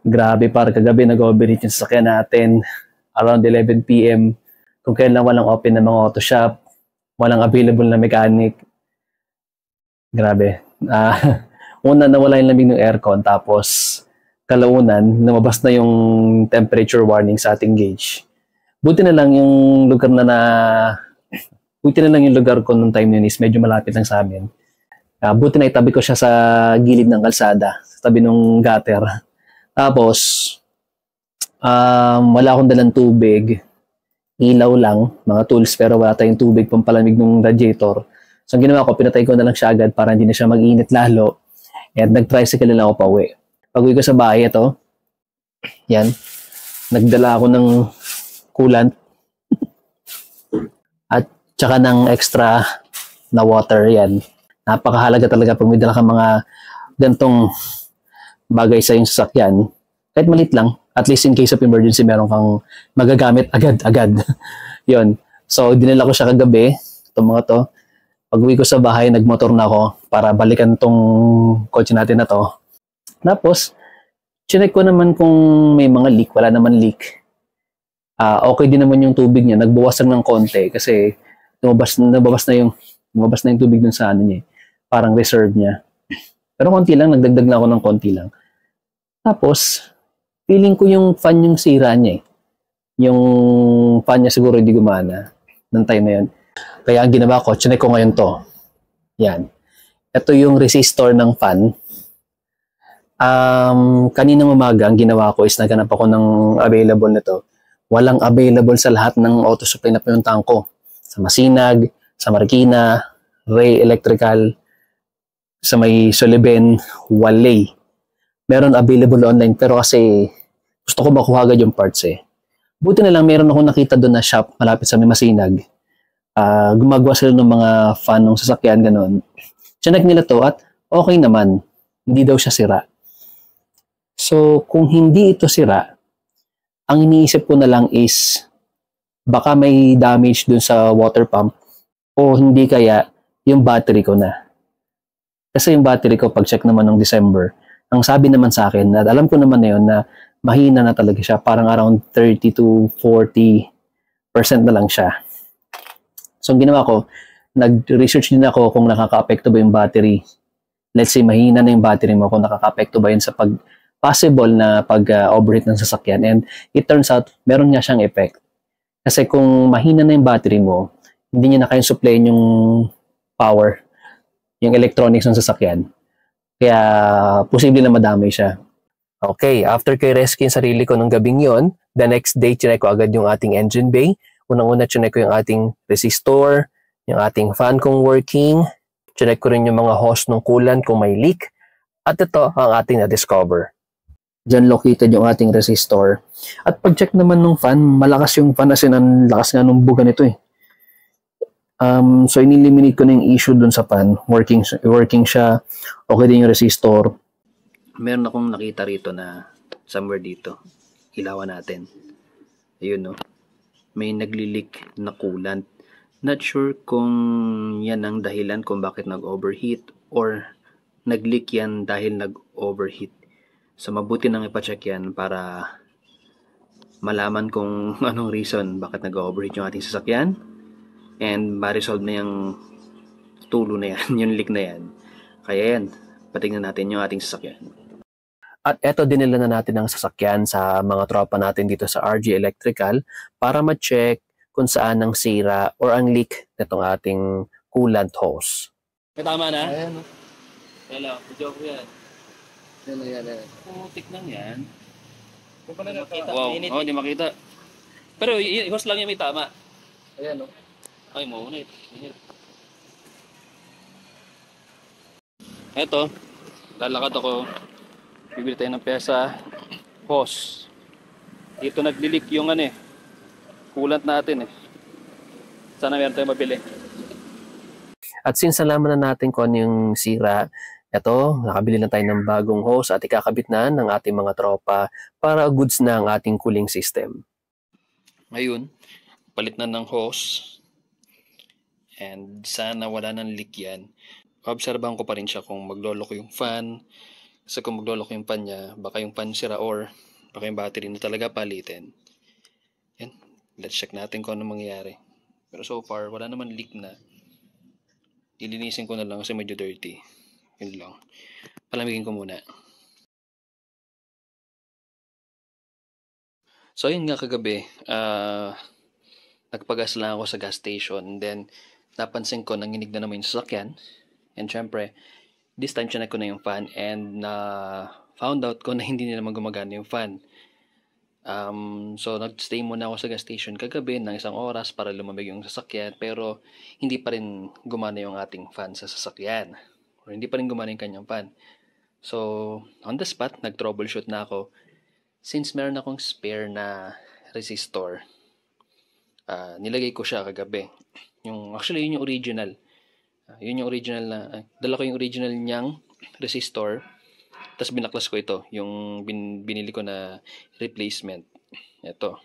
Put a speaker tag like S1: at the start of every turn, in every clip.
S1: Grabe par, kagabi nag-overheat yung sasakyan natin around 11 p.m. Kung kailan walang open na mga auto shop, walang available na mechanic. Grabe. Una nawala yung lamig ng aircon, tapos kalaunan lumabas na yung temperature warning sa ating gauge. Buti na lang yung lugar ko nung time yun is medyo malapit lang sa amin. Buti na itabi ko siya sa gilid ng kalsada, sa tabi ng gutter. Tapos, wala akong dalang tubig, ilaw lang, mga tools, pero wala tayong tubig pampalamig ng radiator. So, ang ginawa ko, pinatay ko na lang siya agad para hindi na siya mag-init lalo. At nag-tricycle na lang ako pa uwi. Pag-uwi ko sa bahay, ito, yan, nagdala ako ng coolant at tsaka ng extra na water, yan. Napakahalaga talaga pag may dala kang mga gantong bagay sa iyong sasakyan. Kahit malit lang, at least in case of emergency, meron kang magagamit agad-agad. Yon. So, dinala ko siya kagabi, itong mga to. Pag-uwi ko sa bahay, nagmotor na ako para balikan tong kotse natin na to. Tapos, chinek ko naman kung may mga leak. Wala naman leak. Okay din naman yung tubig niya. Nagbawas lang ng konti kasi lumabas na yung tubig dun sa ano niya. Parang reserve niya. Pero konti lang, nagdagdag na ako ng konti lang. Tapos, feeling ko yung fan yung sira niya eh. Yung fan niya siguro hindi gumana ng time na yun. Kaya ang ginawa ko, chinek ko ngayon to. Yan. Ito yung resistor ng fan. Kaninang umaga, ang ginawa ko is naghanap ako ng available nito. Walang available sa lahat ng auto supply na pinuntahan ko. Sa Masinag, sa Marikina, Ray Electrical, sa may Sullivan, Walay. Meron available online pero kasi gusto ko makuha agad yung parts eh. Buti na lang meron ako nakita doon na shop malapit sa may Masinag. Gumagawa sila ng mga fan ng sasakyan, ganun. Chinek nila to at okay naman. Hindi daw siya sira. So, kung hindi ito sira, ang iniisip ko na lang is baka may damage dun sa water pump o hindi kaya yung battery ko na. Kasi yung battery ko, pag-check naman ng December, ang sabi naman sa akin, at alam ko naman na yun na mahina na talaga siya, parang around 30 to 40% na lang siya. So, ang ginawa ko, nag-research din ako kung nakaka-apekto ba yung battery. Let's say, mahina na yung battery mo, kung nakaka-apekto ba yun sa possible na pag-overheat ng sasakyan. And it turns out, meron nga siyang effect. Kasi kung mahina na yung battery mo, hindi niya na kayang supplyin yung power, yung electronics ng sasakyan. Kaya, posible na madamay siya. Okay, after ko i-rescue yung sarili ko nung gabing yon, the next day, chinek ko agad yung ating engine bay. Unang-una, chinek ko yung ating resistor, yung ating fan kung working, chinek ko rin yung mga hose ng coolant kung may leak, at ito ang ating na-discover. Diyan located yung ating resistor. At pag-check naman ng fan, malakas yung fan kasi ang lakas nga ng buga nito eh. So, ineliminate ko na yung issue dun sa fan. Working siya, okay din yung resistor. Meron akong nakita rito na somewhere dito, ilawan natin. Ayun no. May naglilik na coolant. Not sure kung yan ang dahilan kung bakit nag-overheat or nag-leak yan dahil nag-overheat. So mabuti nang ipacheck yan para malaman kung anong reason bakit nag-overheat yung ating sasakyan and ma-resolve na yung tulo na yan, yung leak na yan. Kaya yan, patingnan natin yung ating sasakyan. At eto, dinala na natin ang sasakyan sa mga tropa natin dito sa RG Electrical para ma-check kung saan ang sira or ang leak nitong ating coolant hose. May tama na? Ayan. Hello, joke yan. Yan. Putik lang yan. Wow, hindi makita. Pero hose lang yan may tama. Ayan o. Ay, maunit. Eto, lalakad ako. Bibili tayo ng pyesa, hose. Dito naglilik yung coolant natin eh. Sana meron tayong mabili. At since nalaman na natin kung ano yung sira, eto, nakabili na tayo ng bagong hose at ikakabit na ng ating mga tropa para goods na ang ating cooling system. Ngayon, palit na ng hose. And sana wala nang leak yan. Obserbahan ko pa rin siya kung magloloko yung fan, Kasi kung maglolok yung fan niya, baka yung fan sira or baka yung battery na talaga palitin. Yan. Let's check natin kung ano mangyayari. Pero so far, wala naman leak na. Ilinisin ko na lang kasi medyo dirty. Yun lang. Palamigin ko muna. So, yun nga kagabi. Nagpagas lang ako sa gas station. Then, napansin ko, nanginig na naman yung sasakyan. And syempre, this time chinek ko na yung fan and found out ko na hindi na naman gumagana yung fan. So nagstay muna ako sa gas station kagabi ng 1 oras para lumamig yung sasakyan, pero hindi pa rin gumana yung ating fan sa sasakyan. Or hindi pa rin gumana yung kanyang fan. So on the spot, nag-troubleshoot na ako. Since meron akong spare na resistor, nilagay ko siya kagabi. Actually, yun yung original. Yun yung original na, dala ko yung original niyang resistor, tapos binaklas ko ito, yung binili ko na replacement. Ito.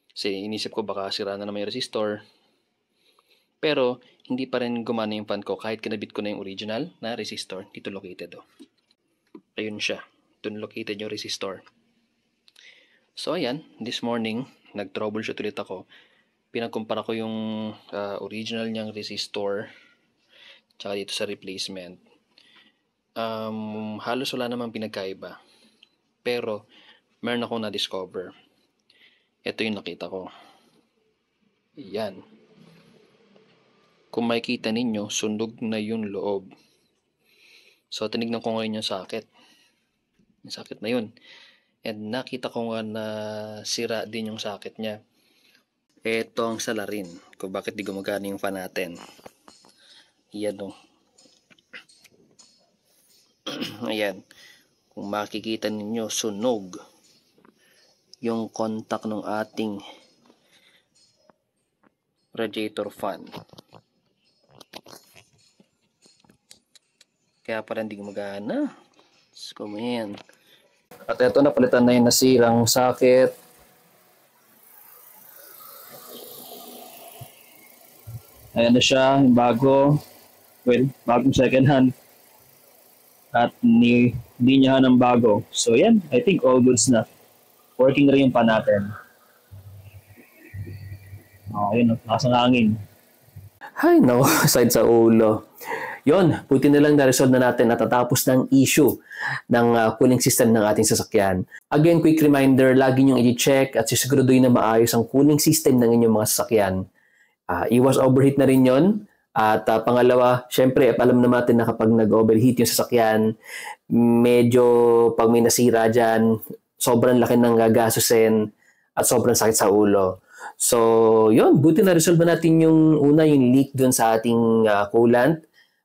S1: Kasi inisip ko baka sira na naman yung resistor. Pero, hindi pa rin gumana yung fan ko kahit kinabit ko na yung original na resistor. Dito located, oh. Ayun siya. Doon located yung resistor. So, ayan. This morning, nag-troubleshoot ulit ako. Pinagkumpara ko yung original niyang resistor tsaka dito sa replacement. Halos wala namang pinagkaiba. Pero, meron akong na-discover. Ito yung nakita ko. Yan. Kung makikita ninyo, sunog na yung loob. So, tinignan ko ngayon yung socket. Yung socket na yun. And nakita ko nga na sira din yung socket niya. Ito ang salarin kung bakit di gumagana yung fan natin. Yan o. Ayan. Kung makikita ninyo, sunog yung contact ng ating radiator fan. Kaya parang di gumagana. Let's go, man. At ito, napalitan na yung nasirang socket. Ayan na siya, yung bago. Well, bagong second hand. At hindi niya ng bago. So yan, I think all goods na. Working na rin yung pan natin. Ayun, nakasangangin. Ay, no, aside sa ulo. Yon, buti na lang na-resolve na natin at tatapos ng issue ng cooling system ng ating sasakyan. Again, quick reminder, lagi niyong i-check at sisiguraduhin na maayos ang cooling system ng inyong mga sasakyan. Iwas overheat na rin yon. At pangalawa, syempre, alam naman natin na kapag nag-overheat yung sasakyan, medyo pag may nasira dyan, sobrang laki ng gagastusin at sobrang sakit sa ulo. So, yun, buti na-resolve natin yung una, yung leak dun sa ating coolant.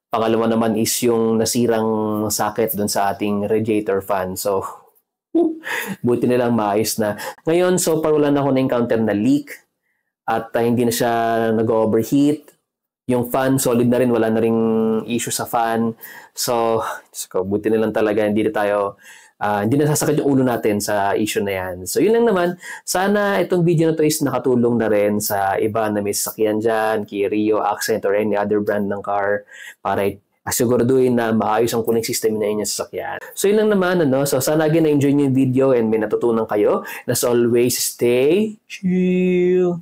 S1: Pangalawa naman is yung nasirang socket dun sa ating radiator fan. So, buti na lang maayos na. Ngayon, so far wala na ako na-encounter na leak at hindi na siya nag-overheat. Yung fan, solid na rin. Wala na ring issue sa fan. So buti na lang talaga. Hindi na sasakit yung ulo natin sa issue na yan. So, yun lang naman. Sana itong video na to is nakatulong na rin sa iba na may sasakyan dyan, Kia Rio, Accent, or any other brand ng car para asiguraduhin na maayos ang cooling system na inyong sasakyan. So, yun lang naman. So, sana again na-enjoy nyo yung video and may natutunan kayo. And as always, stay chill.